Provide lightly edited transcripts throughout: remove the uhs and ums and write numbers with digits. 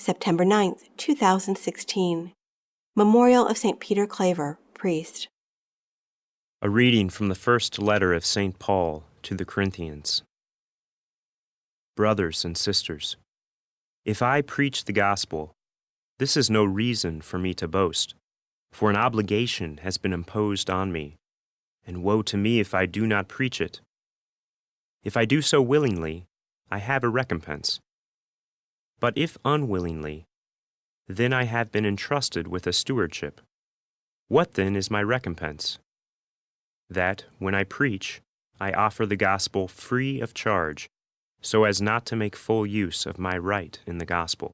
September 9th, 2016. Memorial of St. Peter Claver, priest. A reading from the first letter of St. Paul to the Corinthians. Brothers and sisters, if I preach the gospel, this is no reason for me to boast, for an obligation has been imposed on me, and woe to me if I do not preach it. If I do so willingly, I have a recompense. But if unwillingly, then I have been entrusted with a stewardship. What then is my recompense? That, when I preach, I offer the gospel free of charge, so as not to make full use of my right in the gospel.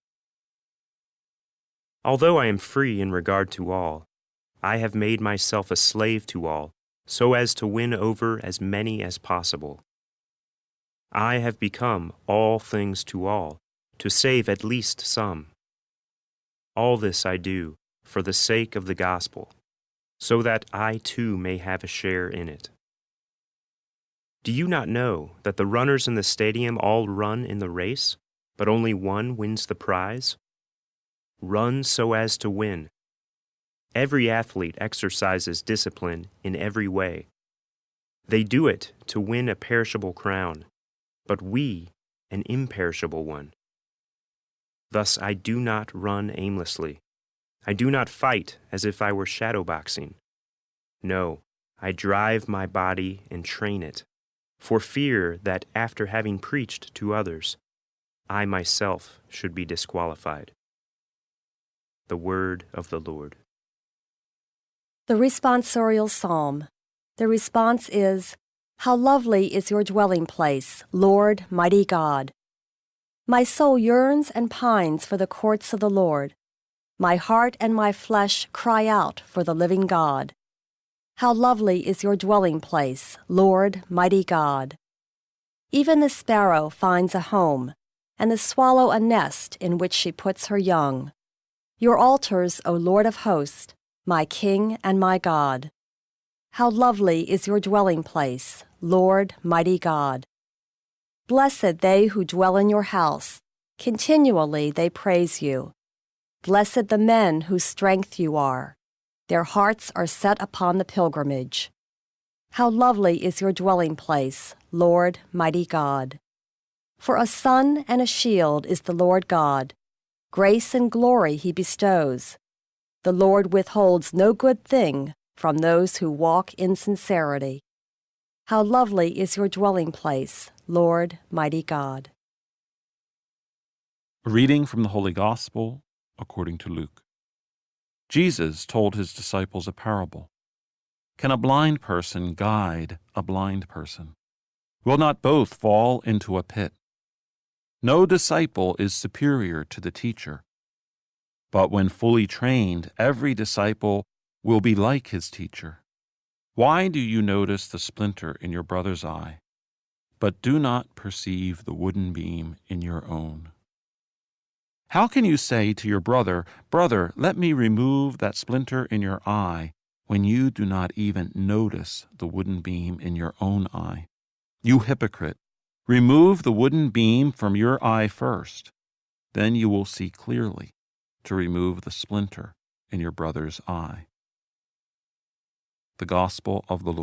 Although I am free in regard to all, I have made myself a slave to all, so as to win over as many as possible. I have become all things to all, to save at least some. All this I do for the sake of the gospel, so that I too may have a share in it. Do you not know that the runners in the stadium all run in the race, but only one wins the prize? Run so as to win. Every athlete exercises discipline in every way. They do it to win a perishable crown, but we an imperishable one. Thus I do not run aimlessly. I do not fight as if I were shadowboxing. No, I drive my body and train it, for fear that after having preached to others, I myself should be disqualified. The word of the Lord. The responsorial psalm. The response is, "How lovely is your dwelling place, Lord, mighty God! My soul yearns and pines for the courts of the Lord. My heart and my flesh cry out for the living God. How lovely is your dwelling place, Lord, mighty God! Even the sparrow finds a home, and the swallow a nest in which she puts her young. Your altars, O Lord of hosts, my King and my God. How lovely is your dwelling place, Lord, mighty God! Blessed they who dwell in your house, continually they praise you. Blessed the men whose strength you are. Their hearts are set upon the pilgrimage. How lovely is your dwelling place, Lord, mighty God! For a sun and a shield is the Lord God. Grace and glory he bestows. The Lord withholds no good thing from those who walk in sincerity. How lovely is your dwelling place, Lord, mighty God." A reading from the Holy Gospel according to Luke. Jesus told his disciples a parable. Can a blind person guide a blind person? Will not both fall into a pit? No disciple is superior to the teacher, but when fully trained, every disciple will be like his teacher. Why do you notice the splinter in your brother's eye, but do not perceive the wooden beam in your own? How can you say to your brother, "Brother, let me remove that splinter in your eye," when you do not even notice the wooden beam in your own eye? You hypocrite, remove the wooden beam from your eye first. Then you will see clearly to remove the splinter in your brother's eye. The Gospel of the Lord.